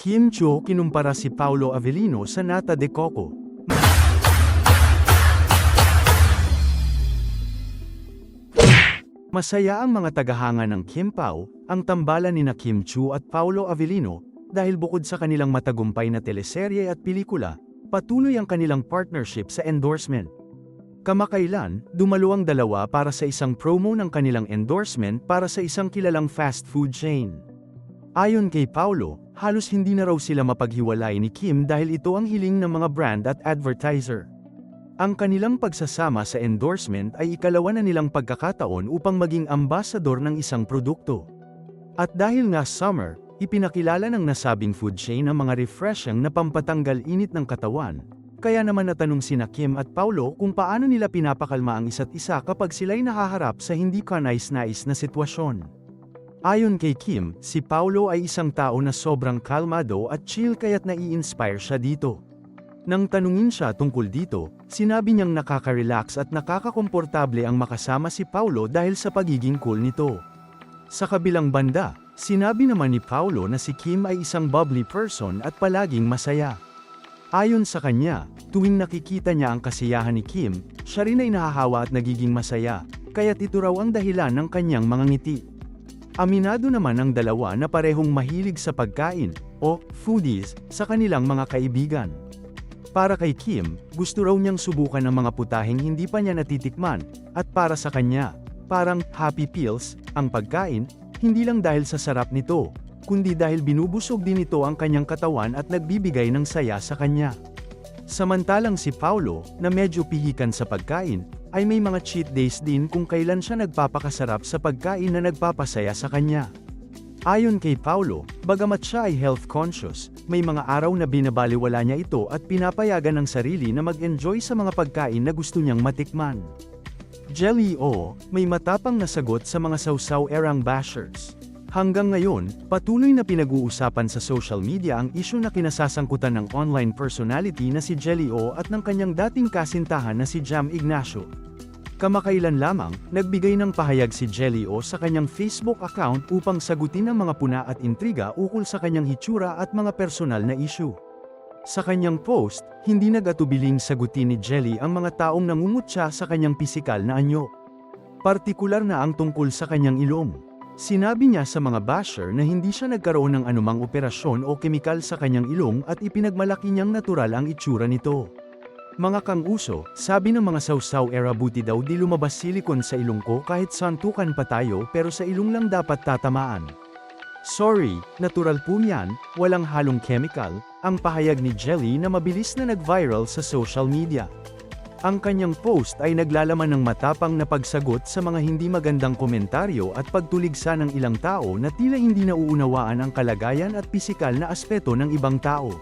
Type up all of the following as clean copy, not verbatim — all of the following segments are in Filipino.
Kim Chiu kinumpara si Paolo Avellino sa nata de coco. Masaya ang mga tagahanga ng Kim Pao, ang tambalan ni Kim Chiu at Paolo Avellino, dahil bukod sa kanilang matagumpay na teleserye at pelikula, patuloy ang kanilang partnership sa endorsement. Kamakailan, dumalo ang dalawa para sa isang promo ng kanilang endorsement para sa isang kilalang fast food chain. Ayon kay Paolo, halos hindi na raw sila mapaghiwalay ni Kim dahil ito ang hiling ng mga brand at advertiser. Ang kanilang pagsasama sa endorsement ay ikalawa na nilang pagkakataon upang maging ambasador ng isang produkto. At dahil nga summer, ipinakilala ng nasabing food chain ang mga refreshing na pampatanggal init ng katawan, kaya naman natanong sina Kim at Paolo kung paano nila pinapakalma ang isa't isa kapag sila'y nahaharap sa hindi kanais-nais na sitwasyon. Ayon kay Kim, si Paolo ay isang tao na sobrang kalmado at chill kaya't nai-inspire siya dito. Nang tanungin siya tungkol dito, sinabi niyang nakaka-relax at nakakakomportable ang makasama si Paolo dahil sa pagiging cool nito. Sa kabilang banda, sinabi naman ni Paolo na si Kim ay isang bubbly person at palaging masaya. Ayon sa kanya, tuwing nakikita niya ang kasiyahan ni Kim, siya rin ay nahahawa at nagiging masaya, kaya't ito raw ang dahilan ng kanyang mga ngiti. Aminado naman ang dalawa na parehong mahilig sa pagkain, o foodies, sa kanilang mga kaibigan. Para kay Kim, gusto raw niyang subukan ang mga putaheng hindi pa niya natitikman, at para sa kanya, parang happy pills, ang pagkain, hindi lang dahil sa sarap nito, kundi dahil binubusog din ito ang kanyang katawan at nagbibigay ng saya sa kanya. Samantalang si Paolo, na medyo pihikan sa pagkain, ay may mga cheat days din kung kailan siya nagpapakasarap sa pagkain na nagpapasaya sa kanya. Ayon kay Paolo, bagamat siya ay health conscious, may mga araw na binabaliwala niya ito at pinapayagan ng sarili na mag-enjoy sa mga pagkain na gusto niyang matikman. Jelly O, may matapang na sagot sa mga sausaw-erang bashers. Hanggang ngayon, patuloy na pinag-uusapan sa social media ang isyu na kinasasangkutan ng online personality na si Jelly O at ng kanyang dating kasintahan na si Jam Ignacio. Kamakailan lamang, nagbigay ng pahayag si Jelly O sa kanyang Facebook account upang sagutin ang mga puna at intriga ukol sa kanyang hitsura at mga personal na issue. Sa kanyang post, hindi nag-atubiling sagutin ni Jelly ang mga taong nangungutya sa kanyang pisikal na anyo. Partikular na ang tungkol sa kanyang ilong. Sinabi niya sa mga basher na hindi siya nagkaroon ng anumang operasyon o kemikal sa kanyang ilong at ipinagmalaki niyang natural ang itsura nito. Mga kang-uso, sabi ng mga sausaw-era buti daw di lumabas silikon sa ilong ko kahit santukan pa tayo pero sa ilong lang dapat tatamaan. Sorry, natural po yan, walang halong chemical, ang pahayag ni Jelly na mabilis na nag-viral sa social media. Ang kanyang post ay naglalaman ng matapang na pagsagot sa mga hindi magandang komentaryo at pagtuligsa ng ilang tao na tila hindi nauunawaan ang kalagayan at pisikal na aspeto ng ibang tao.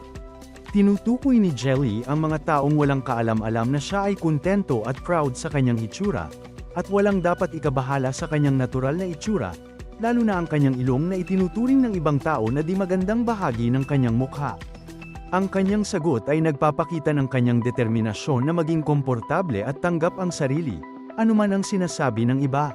Tinutukoy ni Jelly ang mga taong walang kaalam-alam na siya ay kontento at proud sa kanyang itsura, at walang dapat ikabahala sa kanyang natural na itsura, lalo na ang kanyang ilong na itinuturing ng ibang tao na di magandang bahagi ng kanyang mukha. Ang kanyang sagot ay nagpapakita ng kanyang determinasyon na maging komportable at tanggap ang sarili, anuman ang sinasabi ng iba.